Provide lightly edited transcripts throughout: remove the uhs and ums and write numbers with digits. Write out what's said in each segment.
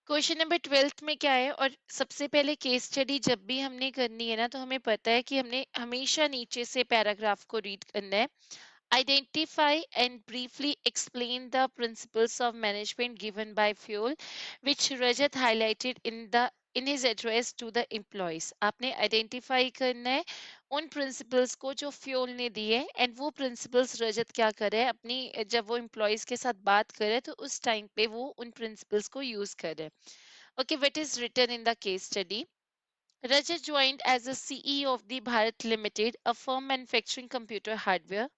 Question number 12th में क्या है, और सबसे पहले केस स्टडी जब भी हमने करनी है ना, तो हमें पता है कि हमने हमेशा नीचे से पैराग्राफ को रीड करना है. Identify and briefly explain the principles of management given by Fuel, which Rajat highlighted in his address to the employees. आपने identify करना है उन principles को जो Fuel ने दिए, and वो principles रजत क्या करे अपनी जब वो employees के साथ बात करे तो उस टाइम पे वो उन principles को use करे. Okay, what is written in the case study? Rajat joined as the CEO of the Bharat Limited, a firm manufacturing computer hardware.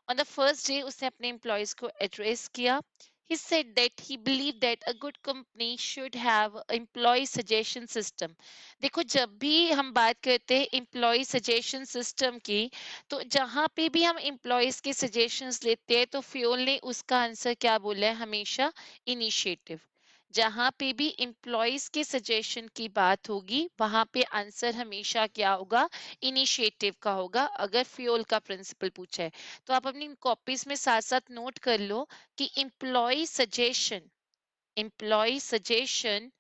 On the first day, उसने अपने employees को address किया. He said that he believed that a good company should have a employee suggestion system. देखो, जब भी हम बात करते हैं employee suggestion system की, तो जहाँ पे भी हम employees के suggestions लेते हैं, तो फ्योल ने उसका आंसर क्या बोला है हमेशा? initiative. जहां पे भी एम्प्लॉयज के सजेशन की बात होगी वहां पे आंसर हमेशा क्या होगा? इनिशिएटिव का होगा, अगर फ्यूल का प्रिंसिपल पूछा है. तो आप अपनी कॉपीज में साथ साथ नोट कर लो कि एम्प्लॉय सजेशन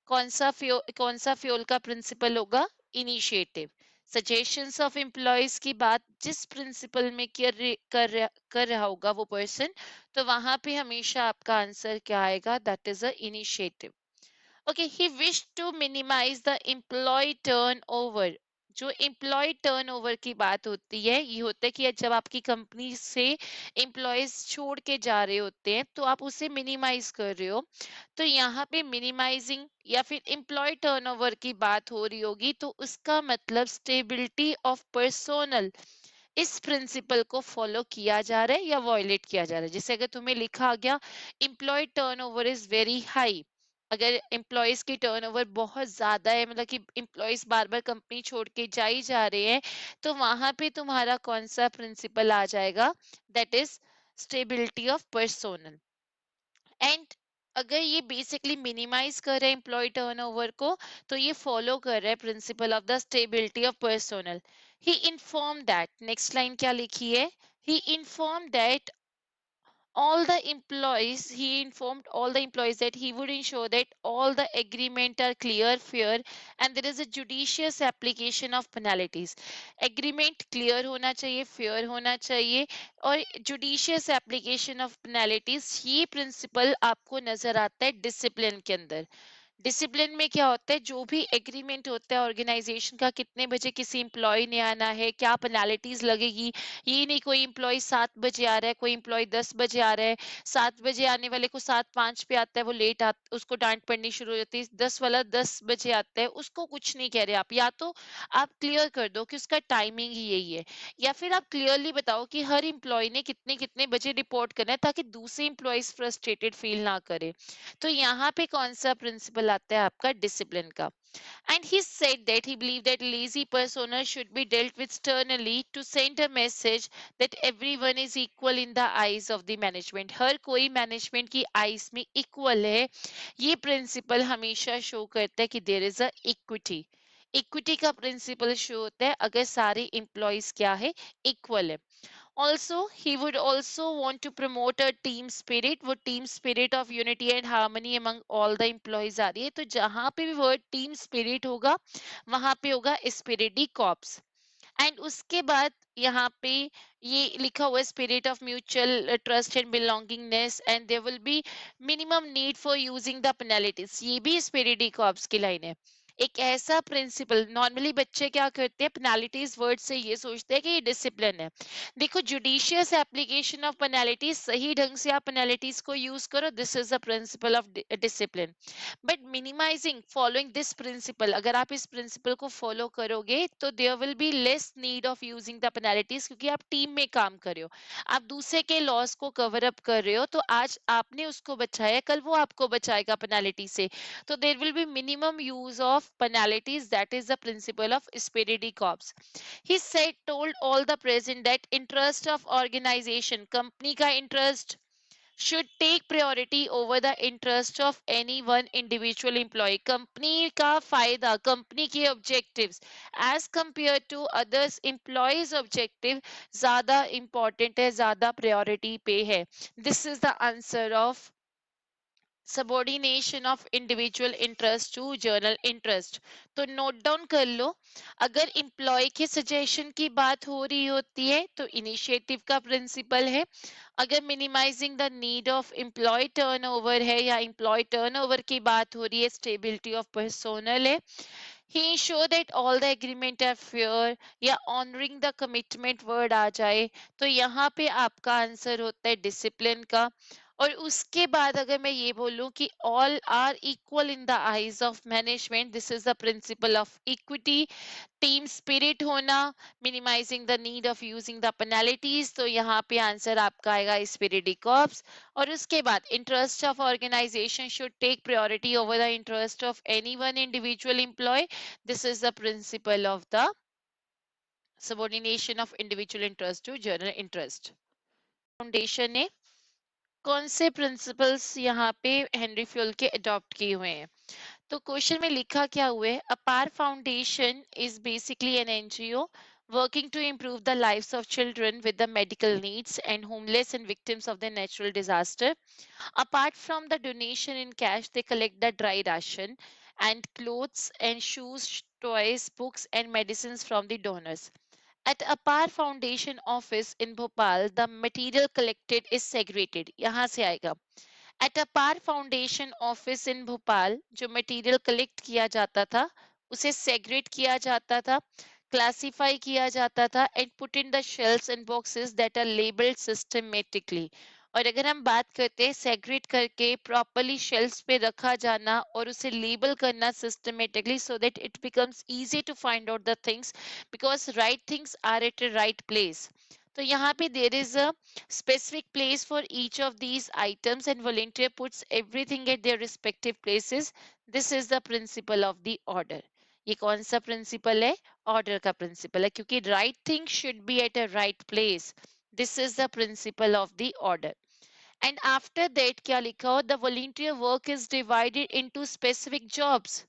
कौन सा फ्यूल का प्रिंसिपल होगा? इनिशिएटिव. सजेशंस ऑफ एम्प्लॉयज की बात जिस प्रिंसिपल में कर रहा होगा वो पर्सन, तो वहां पे हमेशा आपका आंसर क्या आएगा? That is a initiative. Okay, he wish to minimize the employ turnover. जो एम्प्लॉय टर्नओवर की बात होती है, ये होता है कि जब आपकी कंपनी से एम्प्लॉयज छोड़ के जा रहे होते हैं तो आप उसे मिनिमाइज कर रहे हो. तो यहाँ पे मिनिमाइजिंग या फिर एम्प्लॉय टर्नओवर की बात हो रही होगी, तो उसका मतलब स्टेबिलिटी ऑफ पर्सोनल, इस प्रिंसिपल को फॉलो किया जा रहा है या वॉयलेट किया जा रहा है. जैसे अगर तुम्हें लिखा आ गया employ turnover is very high, अगर एम्प्लॉयज की टर्नओवर बहुत ज्यादा है, मतलब कि एम्प्लॉयज बार बार कंपनी छोड़ के जा ही जा रहे हैं, तो वहां पे तुम्हारा कौन सा प्रिंसिपल आ जाएगा? That is stability of personnel. And अगर ये बेसिकली मिनिमाइज कर रहा है एम्प्लॉय टर्नओवर को, तो ये फॉलो कर रहा है principle of the stability of personnel. He inform that, next line क्या लिखी है? He inform that he informed all the employees that he would ensure that all the agreement are clear, fair, and there is a judicious application of penalties. Agreement clear होना चाहिए, fair होना चाहिए, और judicious application of penalties, ये principle आपको नजर आता है डिसिप्लिन के अंदर. डिसिप्लिन में क्या होता है? जो भी एग्रीमेंट होता है ऑर्गेनाइजेशन का, कितने बजे किसी एम्प्लॉय ने आना है, क्या पेनाल्टीज लगेगी. ये नहीं कोई एम्प्लॉय 7 बजे आ रहा है, कोई एम्प्लॉय 10 बजे आ रहा है, 7 बजे आने वाले को 7:05 पे आता है, वो लेट आता, उसको डांट पड़नी शुरू हो जाती है. 10 वाला 10 बजे आता है, उसको कुछ नहीं कह रहे आप. या तो आप क्लियर कर दो कि उसका टाइमिंग ही यही है, या फिर आप क्लियरली बताओ कि हर एम्प्लॉय ने कितने कितने बजे रिपोर्ट करना है, ताकि दूसरे एम्प्लॉयज फ्रस्ट्रेटेड फील ना करे. तो यहाँ पे कौन सा प्रिंसिपल आता है आपका? डिसिप्लिन का. And he said that he believed that lazy persona should be dealt with sternly to send a message that everyone is equal in the eyes of the management. हर कोई मैनेजमेंट की eyes में equal है. ये principal हमेशा show करता है कि there is a equity. Equity का प्रिंसिपल शो होता है अगर सारे एम्प्लॉयज क्या है? इक्वल है. Also, he would also want to promote a team spirit, वो team spirit of unity and harmony among all the employees आ रही है. तो जहां पे भी वर्ड टीम स्पिरिट होगा वहां पे होगा स्पिरिट कॉप्स. एंड उसके बाद यहाँ पे ये लिखा हुआ है spirit of mutual trust and belongingness, and there will be minimum need for using the penalties. ये भी स्पिरिट कॉप्स की लाइन है. एक ऐसा प्रिंसिपल, नॉर्मली बच्चे क्या करते हैं पेनाल्टीज वर्ड से ये सोचते हैं कि ये डिसिप्लिन है. देखो, जुडिशियस एप्लीकेशन ऑफ पेनाल्टीज, सही ढंग से आप पेनाल्टीज को यूज करो, this is the principle of discipline. But minimizing following this principle, अगर आप इस प्रिंसिपल को फॉलो करोगे तो there will be less need of using the penalties, क्योंकि आप टीम में काम कर रहे हो, आप दूसरे के लॉस को कवर अप कर रहे हो. तो आज आपने उसको बचाया, कल वो आपको बचाएगा पेनाल्टी से. तो there will be minimum use of penalties, that is the principle of esprit de corps. He said, told all the present that interest of organization, company का interest should take priority over the interest of any one individual employee. Company का फायदा, company के objectives as compared to others employees objective ज्यादा important है, ज्यादा priority पे है. This is the answer of subordination of individual interest to general interest. तो note down कर लो, अगर एम्प्लॉय के सजेशन की बात हो रही होती है तो इनिशिएटिव का प्रिंसिपल है। अगर minimizing the need of employ turnover है या एम्प्लॉय टर्नओवर की बात हो रही है, स्टेबिलिटी ऑफ पर्सोनल है, he ensure that all the agreement are fair या honoring the commitment वर्ड आ जाए तो यहाँ पे आपका आंसर होता है डिसिप्लिन का। और उसके बाद अगर मैं ये बोलूं कि all are equal in the eyes of management, this is the principle of equity. Team spirit होना, minimising the need of using the penalties, तो यहाँ पे आंसर आपका आएगा स्पिरिट कॉर्प्स। और उसके बाद interest of organization should take priority over the interest of any one individual employ, this is the principle of the subordination of individual interest to general interest। Foundation ने कौन से principles यहाँ पे Henry fuel के adopt किए हुए हैं? तो क्वेश्चन में लिखा क्या हुआ है, अपार foundation is basically an NGO working to improve the lives of children with the medical needs and homeless and victims of the natural disaster. Apart from the donation in cash, they collect the dry ration and clothes and shoes, toys, books, and medicines from the donors. At Apar Foundation office in Bhopal, the material collected is segregated. यहाँ से आएगा। At Apar Foundation office in Bhopal, जो material collect किया जाता था उसे सेग्रेट किया जाता था, क्लासिफाई किया जाता था and put in the shelves and boxes that are labelled systematically. और अगर हम बात करते हैं सेग्रेट करके प्रॉपरली शेल्फ्स पे रखा जाना और उसे लेबल करना systematically so that it becomes easy to find out the things because right things are at a right place. तो यहाँ पे there is a specific place for each of these items and volunteer puts everything at their respective places. This is the principle of the order। ये कौन सा principal है? Order का principle है, क्योंकि right thing should be at a right place. This is the principle of the order. And after that क्या लिखा हो, the volunteer work is divided into specific jobs.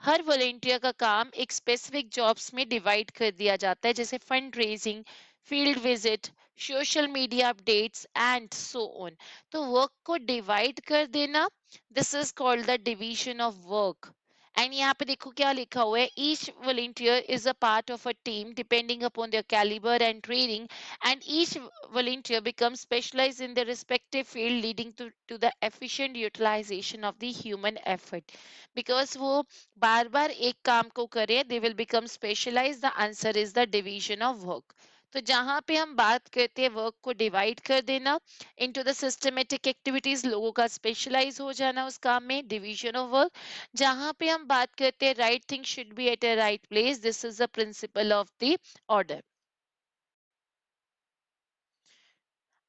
Her volunteer का काम एक स्पेसिफिक जॉब्स में divide कर दिया जाता है, जैसे fund raising, field visit, social media updates and so on. तो वर्क को डिवाइड कर देना, this is called the division of work. And यहाँ पे देखो क्या लिखा हुआ है, each volunteer is a part of a team depending upon their calibre and training and each volunteer becomes specialized in their respective field leading to the efficient utilization of the human effort। because वो बार बार एक काम को करें, they will become specialized, the answer is the division of work। तो जहां पे हम बात करते हैं वर्क को डिवाइड कर देना इनटू द सिस्टमेटिक एक्टिविटीज, लोगों का स्पेशलाइज हो जाना उस काम में, डिवीजन ऑफ वर्क। जहां पे हम बात करते हैं right thing should be at a right place, this is the principle of the order.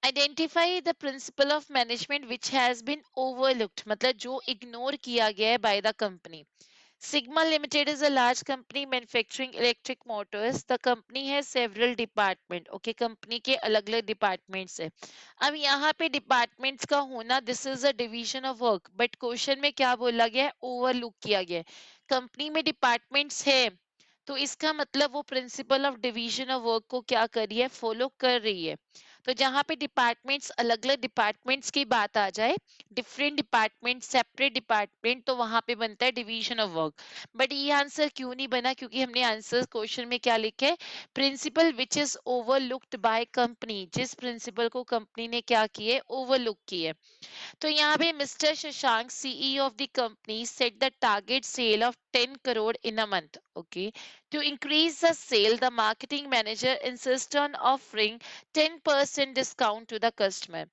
Identify the principle of management which has been overlooked, मतलब जो इग्नोर किया गया है by the company. Sigma Limited is a large company manufacturing electric motors. The company has several department. Okay, company के अलग अलग departments है। अब यहाँ पे डिपार्टमेंट्स का होना, this is a division of work, but question में क्या बोला गया है, ओवरलुक किया गया है। कंपनी में डिपार्टमेंट्स है तो इसका मतलब वो principle of division of work को क्या कर रही है, फॉलो कर रही है। तो जहां पे डिपार्टमेंट्स अलग अलग डिपार्टमेंट्स की बात आ जाए, डिफरेंट डिपार्टमेंट, सेपरेट डिपार्टमेंट, तो वहां पे बनता है डिवीजन ऑफ वर्क। बट ये आंसर क्यों नहीं बना, क्योंकि हमने आंसर क्वेश्चन में क्या लिखे है, principal which is overlooked by company, जिस प्रिंसिपल को कंपनी ने क्या किए, ओवरलुक किए। तो यहाँ पे mister Shashank, CEO of the company, set the target sale of 10 crore in a month. Okay, to increase the sale, the marketing manager insists on offering 10% discount to the customer.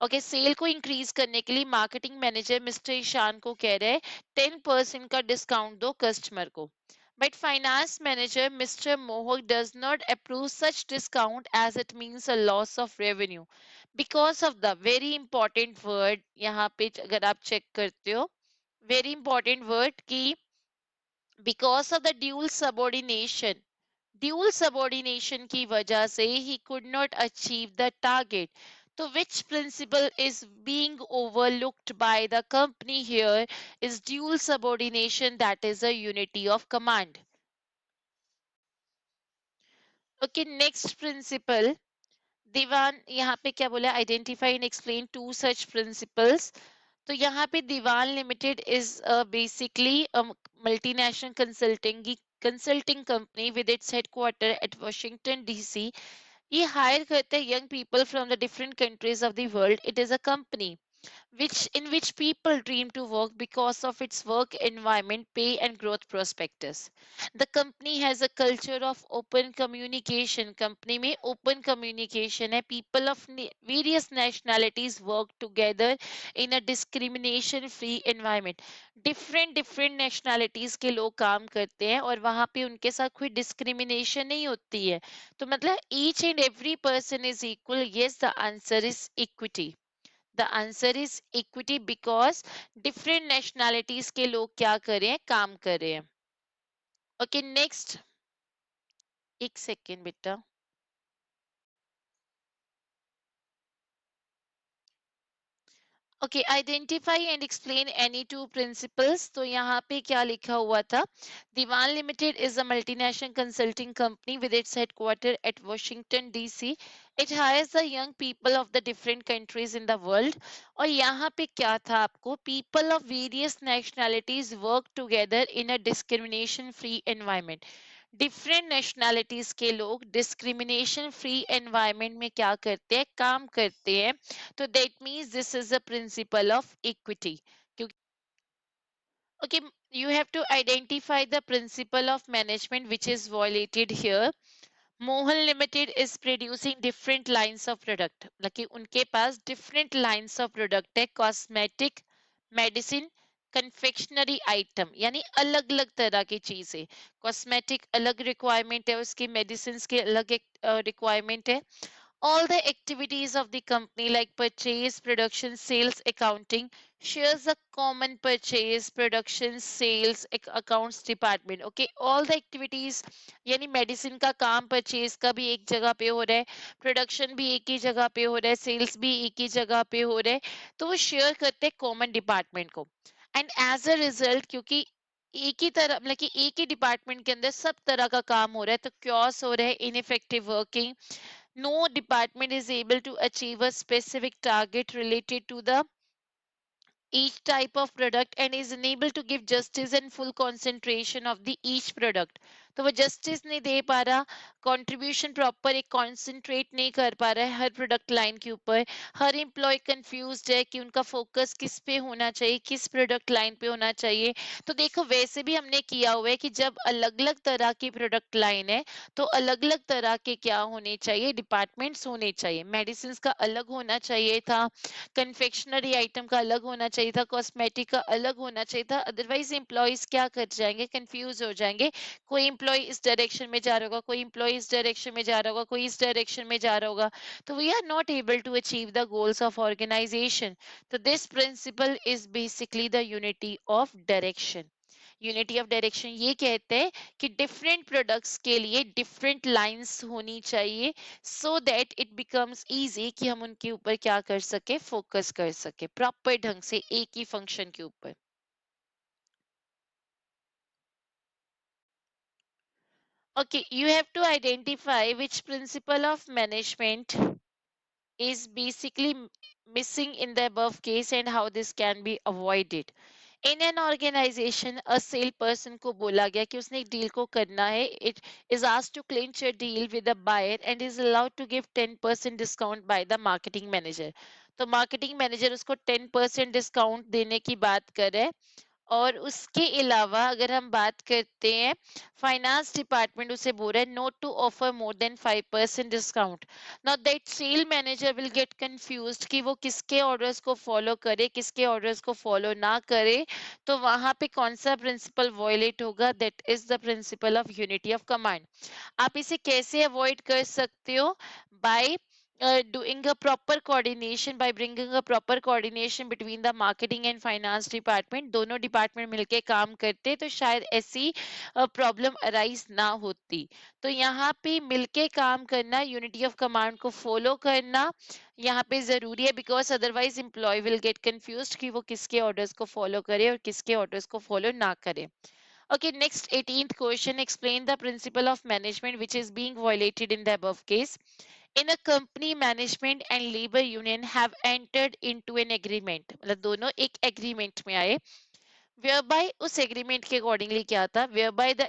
Okay, sale को increase करने के लिए marketing manager mister Ishan को कह रहे हैं 10% का discount दो कस्टमर को। But finance manager Mr. Mohak does not approve such discount as it means a loss of revenue because of the very important word, यहाँ पे अगर आप चेक करते हो, very important word कि because of the dual subordination की वजह से he could not achieve the target। तो which principle is being overlooked by the company here is dual subordination, that is a unity of command। Okay, next principle, Dewan यहाँ पे क्या बोला, identify and explain two such principles. तो यहाँ पे Dewan limited is basically multinational consulting company with its headquarter at Washington DC. ये hire करते हैं young people from the different countries of the world. It is a company which people dream to work because of its work environment, pay and growth prospectus. The company has a culture of open communication. Company में open communication है. People of various nationalities work together in a discrimination free environment. Different nationalities के लोग काम करते हैं और वहां पे उनके साथ कोई discrimination नहीं होती है. तो मतलब each and every person is equal. Yes, the answer is equity. The answer is equity because different nationalities के लोग क्या कर रहे हैं, काम कर रहे हैं. Okay, next. एक सेकेंड बेटा. Okay, identify and explain any two principles. तो यहाँ पे क्या लिखा हुआ था? Diwan Limited is a multinational consulting company with its headquarters at Washington DC. It hires the young people of the different countries in the world. और यहाँ पे क्या था आपको? People of various nationalities work together in a discrimination free environment. Different nationalities के लोग discrimination free environment में क्या करते हैं, काम करते हैं. तो that means this is the principle of equity. Okay, you have to identify the principle of management which is violated here. Mohan Limited is producing different lines of product. Like उनके पास different lines of product है. Cosmetic, medicine, confectionery item, यानी अलग अलग तरह की चीजें. Cosmetic अलग requirement है उसकी, medicines के अलग एक requirement है. All the activities of the company like purchase, production, sales, accounting shares a common purchase, production, sales, accounts department. Okay, all the activities यानी मेडिसिन का काम परचेज का भी एक जगह पे हो रहा है, प्रोडक्शन भी एक ही जगह पे हो रहा है, सेल्स भी एक ही जगह पे हो रहा है. तो वो शेयर करते हैं कॉमन डिपार्टमेंट को. एंड एज अ रिजल्ट क्योंकि एक ही तरह मतलब कि एक ही डिपार्टमेंट के अंदर सब तरह का काम हो रहा है तो क्योस हो रहा है, ineffective working. No department is able to achieve a specific target related to the each type of product and is unable to give justice and full concentration of the each product. तो वो justice नहीं दे पा रहा, contribution proper एक concentrate नहीं कर पा रहा है हर प्रोडक्ट लाइन के ऊपर. हर एम्प्लॉय कंफ्यूज्ड है कि उनका फोकस किस पे होना चाहिए, किस प्रोडक्ट लाइन पे होना चाहिए. तो देखो वैसे भी हमने किया हुआ है कि जब अलग अलग तरह की प्रोडक्ट लाइन है तो अलग अलग तरह के क्या होने चाहिए, डिपार्टमेंट्स होने चाहिए. मेडिसिन का अलग होना चाहिए था, कन्फेक्शनरी आइटम का अलग होना चाहिए था, कॉस्मेटिक का अलग होना चाहिए था. अदरवाइज एम्प्लॉयज क्या कर जाएंगे, कंफ्यूज हो जाएंगे. कोई एम्प्लॉय इस डायरेक्शन में जा रहा होगा, कोई एम्प्लॉय इस डायरेक्शन में जा रहा होगा, कोई इस डायरेक्शन में जा रहा होगा. तो we are not able to achieve the goals of organisation. तो this principle is basically the unity of direction. Unity of direction ये कहते हैं कि डिफरेंट प्रोडक्ट्स के लिए डिफरेंट लाइंस होनी चाहिए सो दैट इट बिकम्स इजी कि हम उनके ऊपर क्या कर सके, फोकस कर सके प्रॉपर ढंग से एक ही फंक्शन के ऊपर. Okay, you have to identify which principle of management is basically missing in the above case and how this can be avoided. In an organization, a salesperson को बोला गया कि उसने एक डील को करना है. It is asked to clinch a deal with the buyer and is allowed to give 10% discount by the marketing manager. तो marketing manager उसको 10% discount देने की बात कर रहा है. और उसके अलावा अगर हम बात करते हैं, फाइनेंस डिपार्टमेंट उसे बोल रहा है not to offer more than 5% discount. Now that sale manager will get confused कि वो किसके ऑर्डर्स को फॉलो करे, किसके ऑर्डर्स को फॉलो ना करे. तो वहां पे कौन सा प्रिंसिपल वॉयलेट होगा, that is the principle of unity of command. आप इसे कैसे अवॉइड कर सकते हो, bye doing a proper coordination, by bringing a proper coordination between the marketing and finance department. दोनों डिपार्टमेंट मिलके काम करते तो शायद ऐसी प्रॉब्लम अराइज ना होती. तो यहाँ पे मिलके काम करना, यूनिटी ऑफ कमांड को फॉलो करना यहाँ पे जरूरी है because otherwise employ will get confused कि वो किसके ऑर्डर्स को फॉलो करे और किसके ऑर्डर्स को फॉलो ना करे. Okay, next 18th question. Explain the principle of management which is being violated in the above case. In a company management and labour union have entered into an agreement, मतलब दोनों एक agreement में आए, whereby उस agreement के accordingly क्या था, whereby the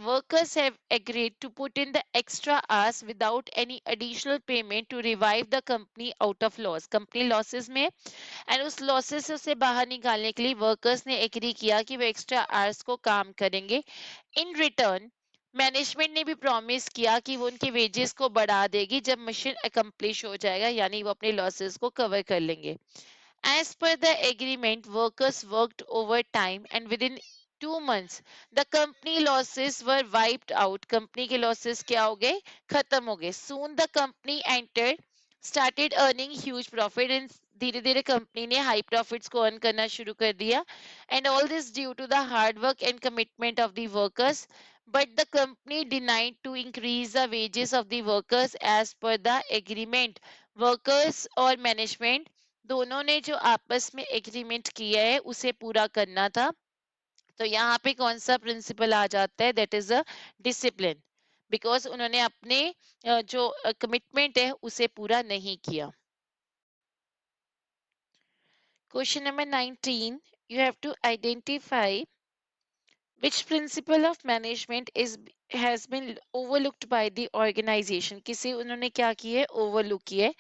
workers have agreed to put in the extra hours without any additional payment to revive the company out of loss, company losses में, एंड उस लॉसेस से उसे बाहर निकालने के लिए वर्कर्स ने एग्री किया कि वो एक्स्ट्रा आवर्स को काम करेंगे। इन रिटर्न मैनेजमेंट ने भी प्रॉमिस किया कि वो उनके वेजेस को बढ़ा देगी जब मिशन अकम्प्लिश हो जाएगा, यानी वो अपने लॉसेस को कवर कर लेंगे। As per the agreement, workers worked overtime and within 2 months, the company losses were wiped out. Company के losses क्या हो गए? खत्म हो गए. Soon the company entered, started earning huge profit and धीरे धीरे कंपनी ने हाई प्रॉफिट्स को अर्न करना शुरू कर दिया, and all this due to the hard work and commitment of the workers. But the company denied to increase the wages of the workers as per the agreement. Workers और management दोनों ने जो आपस में एग्रीमेंट किया है उसे पूरा करना था। तो यहाँ पे कौन सा प्रिंसिपल आ जाता है, that is a discipline, because उन्होंने अपने जो कमिटमेंट है उसे पूरा नहीं किया। Question number 19, you have to identify which principle of management is has been overlooked by the organization, किसे उन्होंने क्या किया है, overlook किया है।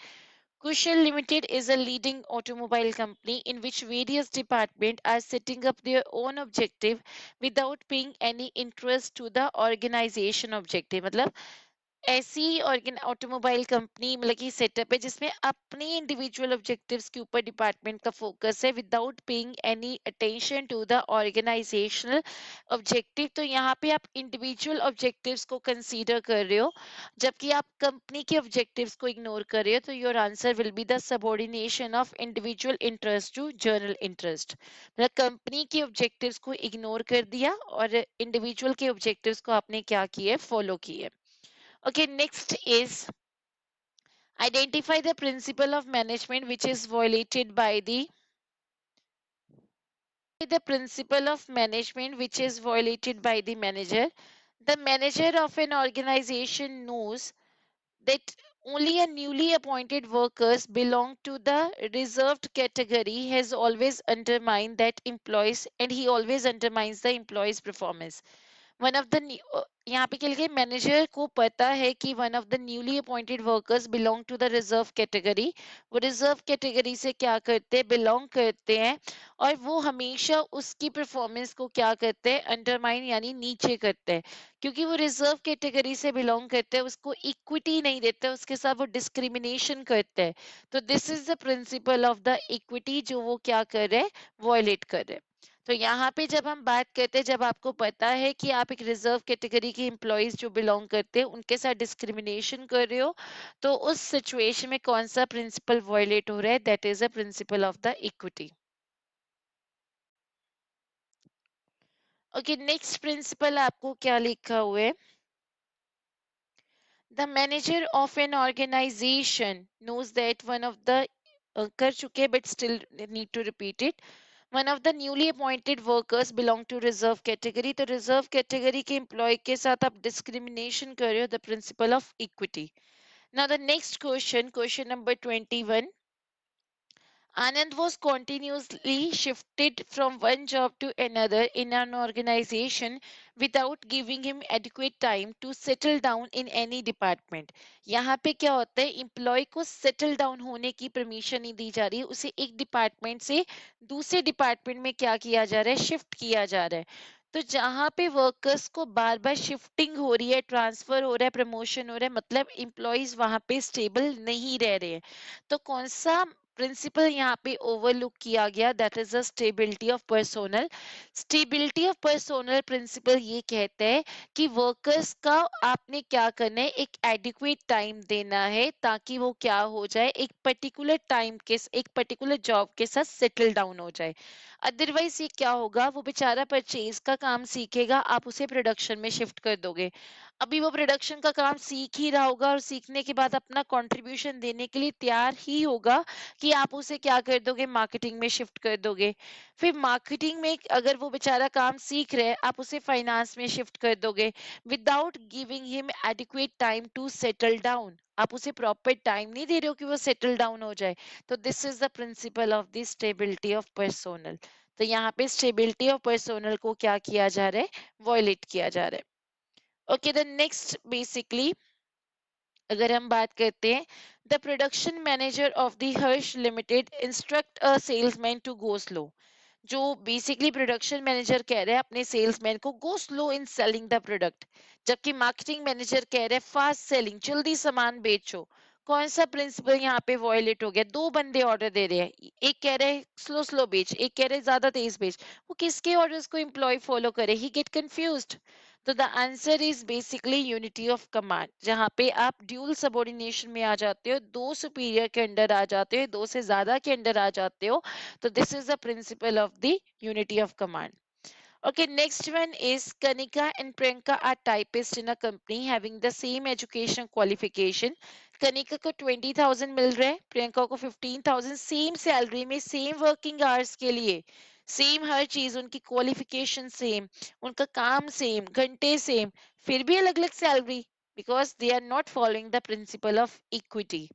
Kushal Limited is a leading automobile company in which various departments are setting up their own objective without paying any interest to the organization objective, मतलब ऐसी automobile company मतलब की सेटअप है जिसमें अपने इंडिविजुअल ऑब्जेक्टिव्स के ऊपर डिपार्टमेंट का फोकस है without paying any attention to the organizational objective. तो यहाँ पे आप इंडिविजुअल ऑब्जेक्टिव्स को कंसीडर कर रहे हो जबकि आप कंपनी के ऑब्जेक्टिव्स को इग्नोर कर रहे हो, तो your answer will be the subordination of individual interest to general interest, मतलब कंपनी के ऑब्जेक्टिव्स को इग्नोर कर दिया और इंडिविजुअल के ऑब्जेक्टिव्स को आपने क्या किया, फॉलो किया। Okay, next is identify the principle of management which is violated by the principle of management which is violated by the manager. The manager of an organization knows that only a newly appointed workers belong to the reserved category has always undermined that employees and he always undermines the employees performance. One of the यहाँ पे क्या लिखा है, manager को पता है कि one of the newly appointed workers belong to the reserve category, वो रिजर्व कैटेगरी से क्या करते हैं, बिलोंग करते हैं, और वो हमेशा उसकी परफॉर्मेंस को क्या करते हैं, अंडरमाइन यानी नीचे करते हैं, क्योंकि वो रिजर्व कैटेगरी से बिलोंग करते हैं, उसको इक्विटी नहीं देते, उसके साथ वो डिस्क्रिमिनेशन करते हैं। तो this is the principle of the equity जो वो क्या कर रहे हैं, वॉयलेट कर रहे हैं। तो यहाँ पे जब हम बात करते हैं, जब आपको पता है कि आप एक रिजर्व कैटेगरी के एम्प्लॉयज जो बिलोंग करते हैं उनके साथ डिस्क्रिमिनेशन कर रहे हो, तो उस सिचुएशन में कौन सा प्रिंसिपल वॉयलेट हो रहा है, that is a principle of the equity. Okay, next principle आपको क्या लिखा हुआ है, the manager of an organization knows that one of the कर चुके but still need to repeat it, one of the newly appointed workers belong to reserve category, तो reserve category के employ के साथ आप डिस्क्रिमिनेशन कर रहे हो, the principle of equity. Now the next question, question number 21, Anand was continuously shifted from one job to another in an organization without giving him adequate time to settle down in any department. यहाँ पे क्या होता है, employ को settle down होने की permission नहीं दी जा रही है, उसे एक डिपार्टमेंट से दूसरे डिपार्टमेंट में क्या किया जा रहा है, शिफ्ट किया जा रहा है। तो जहां पे वर्कर्स को बार बार शिफ्टिंग हो रही है, ट्रांसफर हो रहा है, प्रमोशन हो रहा है, मतलब एम्प्लॉयज वहां पे स्टेबल नहीं रह रहे हैं, तो कौन सा प्रिंसिपल यहाँ पे ओवरलुक किया गया, that is the stability of personnel. Stability of personnel principle ये कहते हैं कि वर्कर्स का आपने क्या करना है, एक एडिक्वेट टाइम देना है ताकि वो क्या हो जाए, एक पर्टिकुलर टाइम के एक पर्टिकुलर जॉब के साथ सेटल डाउन हो जाए। अदरवाइज ये क्या होगा, वो बेचारा परचेज का काम सीखेगा, आप उसे प्रोडक्शन में शिफ्ट कर दोगे, अभी वो प्रोडक्शन का काम सीख ही रहा होगा और सीखने के बाद अपना कंट्रीब्यूशन देने के लिए तैयार ही होगा कि कि आप उसे क्या कर दोगे, मार्केटिंग में शिफ्ट कर दोगे। फिर मार्केटिंग में अगर वो बेचारा काम सीख रहा है, आप उसे फाइनेंस में शिफ्ट कर दोगे without giving him adequate time to settle down. आप उसे प्रॉपर टाइम नहीं दे रहे हो कि वो सेटल डाउन हो जाए। तो this is the principle of the stability of personnel. तो यहाँ पे स्टेबिलिटी ऑफ पर्सोनल को क्या किया जा रहा है, वॉयलेट किया जा रहा है। ओके, द नेक्स्ट बेसिकली अगर हम बात करते हैं, the production manager of the Harsh Limited instruct a salesman to go slow. जो बेसिकली प्रोडक्शन मैनेजर कह रहे हैं अपने सेल्समैन को go slow in selling the product, जबकि मार्केटिंग मैनेजर कह रहे हैं फास्ट सेलिंग, जल्दी सामान बेचो। कौन सा प्रिंसिपल यहाँ पे वॉयलेट हो गया? दो बंदे ऑर्डर दे रहे हैं, एक कह रहे हैं स्लो स्लो बेच, एक कह रहे हैं ज्यादा तेज बेच। वो किसके ऑर्डर्स को एम्प्लॉय फॉलो करे? ही गेट कंफ्यूज्ड। तो the answer is basically unity of command, जहां पे आप ड्यूल सबॉर्डिनेशन में आ जाते हो, दो सुपीरियर के अंडर आ जाते हो, दो से ज्यादा के अंडर आ जाते हो। तो this is the principle of the unity of command. Okay, next one is Kanika and Priyanka are typists in a company having the same education qualification. Kanika को 20,000 मिल रहा है, प्रियंका को 15,000, सेम सैलरी में, सेम वर्किंग आवर्स के लिए, same हर चीज, उनकी qualification same, उनका काम सेम, घंटे सेम, फिर भी अलग अलग salary, because they are not following the principle of equity.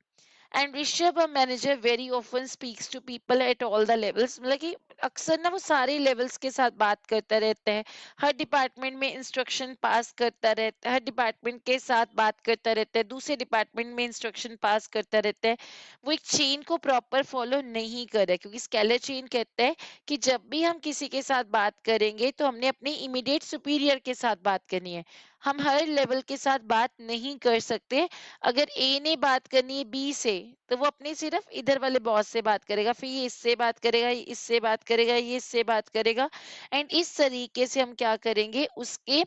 And Rishabh a manager very often speaks to people at all the levels, मतलब कि अक्सर ना वो सारे लेवल्स के साथ बात करता रहता है, हर डिपार्टमेंट में इंस्ट्रक्शन पास करता रहता है, हर डिपार्टमेंट के साथ बात करता रहता है, दूसरे डिपार्टमेंट में इंस्ट्रक्शन पास करता रहता है। वो एक चेन को प्रॉपर फॉलो नहीं कर रहा है, क्योंकि स्केलर चेन कहता है कि जब भी हम किसी के साथ बात करेंगे तो हमने अपने इमीडिएट सुपीरियर के साथ बात करनी है, हम हर लेवल के साथ बात नहीं कर सकते। अगर ए ने बात करनी है बी से, तो वो अपने सिर्फ इधर वाले बॉस से बात करेगा, फिर ये इससे बात करेगा, ये इससे बात करेगा, ये इससे बात करेगा। एंड इस तरीके से हम क्या करेंगे, उसके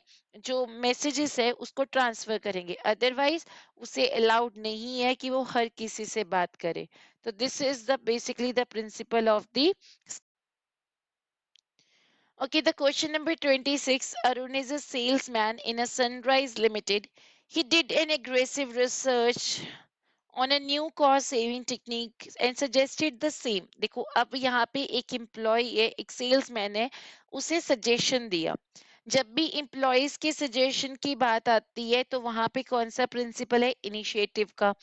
जो मैसेजेस है उसको ट्रांसफर करेंगे, अदरवाइज उसे अलाउड नहीं है कि वो हर किसी से बात करे। तो this is the basically the principle of the. Okay, the question number 26. Arun is a salesman in a Sunrise Limited. He did an aggressive research on a new cost saving technique and suggested the same. देखो अब यहाँ पे एक employ है, एक salesman है, उसे suggestion दिया। जब भी एम्प्लॉयज के सजेशन की बात आती है तो वहां पे कौन सा प्रिंसिपल है? इनिशिएटिव का।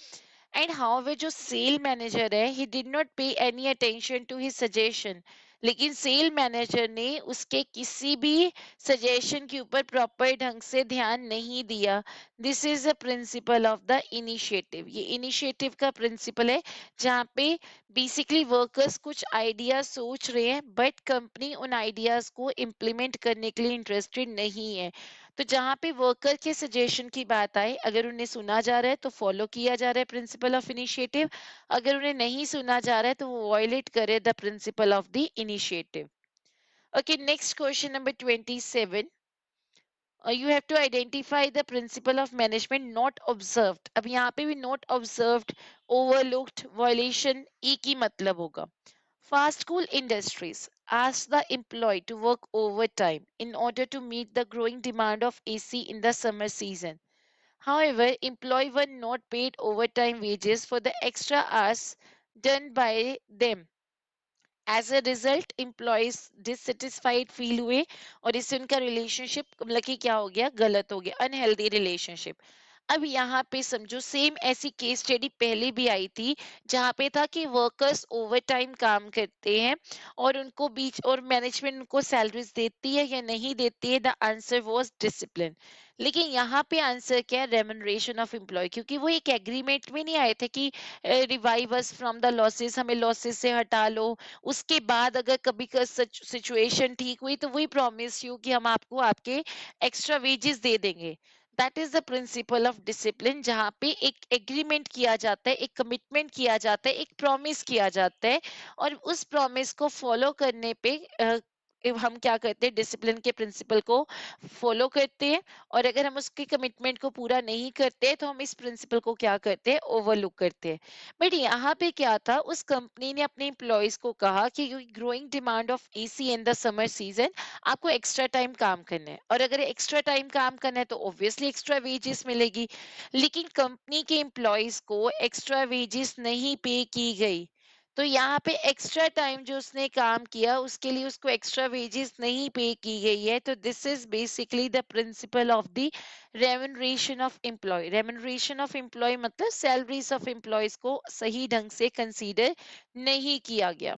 एंड हाउएवर जो सेल मैनेजर है, he did not pay any attention to his suggestion, लेकिन सेल मैनेजर ने उसके किसी भी सजेशन के ऊपर प्रॉपर ढंग से ध्यान नहीं दिया। This is a principle of the initiative. ये इनिशिएटिव का प्रिंसिपल है, जहाँ पे बेसिकली वर्कर्स कुछ आइडिया सोच रहे हैं, बट कंपनी उन आइडियाज को इम्प्लीमेंट करने के लिए इंटरेस्टेड नहीं है। तो जहाँ पे वर्कर के सजेशन की बात आए, अगर उन्हें सुना जा रहा है तो फॉलो किया जा रहा है प्रिंसिपल ऑफ इनिशिएटिव, अगर उन्हें नहीं सुना जा रहा है तो वो वायलेट करे the principle of the initiative. Okay, next question number 27। You have to identify the principle of management not observed। अब यहाँ पे भी not observed, overlooked, violation एक ही मतलब होगा। Fast school industries ask the employee to work overtime in order to meet the growing demand of AC in the summer season. However, employees were not paid overtime wages for the extra hours done by them। As a result employees dissatisfied feel हुए, और इससे उनका relationship मतलब कि क्या हो गया, गलत हो गया, अनहेल्दी रिलेशनशिप। अब यहाँ पे समझो सेम ऐसी केस स्टडी पहले भी आई थी, जहाँ पे था कि वर्कर्स ओवर टाइम काम करते हैं और उनको बीच और मैनेजमेंट उनको सैलरीज देती है या नहीं देती है। The answer was discipline. लेकिन यहाँ पे आंसर क्या है? रेमुनरेशन ऑफ एम्प्लॉय, क्योंकि वो एक एग्रीमेंट में नहीं आए थे कि revive us from the losses, हमें लॉसेस से हटा लो, उसके बाद अगर कभी सिचुएशन ठीक हुई तो वही प्रॉमिस यू कि हम आपको आपके एक्स्ट्रा वेजेस दे देंगे। That is the principle of discipline, जहाँ पे एक एग्रीमेंट किया जाता है, एक कमिटमेंट किया जाता है, एक प्रॉमिस किया जाता है, और उस प्रॉमिस को फॉलो करने पे हम क्या करते हैं, डिसिप्लिन के प्रिंसिपल को फॉलो करते हैं। और अगर हम उसके कमिटमेंट को पूरा नहीं करते तो हम इस प्रिंसिपल को क्या करते हैं, ओवरलुक करते हैं। बट यहाँ पे क्या था, उस कंपनी ने अपने एम्प्लॉयज को कहा कि growing demand of AC in the summer season, आपको एक्स्ट्रा टाइम काम करना है, और अगर एक्स्ट्रा टाइम काम करना है तो ऑब्वियसली एक्स्ट्रा वेजेस मिलेगी। लेकिन कंपनी के एम्प्लॉयज को एक्स्ट्रा वेजेस नहीं पे की गई। तो यहाँ पे एक्स्ट्रा टाइम जो उसने काम किया उसके लिए उसको एक्स्ट्रा वेजेस नहीं पे की गई है, तो this is basically the principle of the remuneration of employee. Remuneration of employee मतलब सैलरीज ऑफ एम्प्लॉयज को सही ढंग से कंसीडर नहीं किया गया।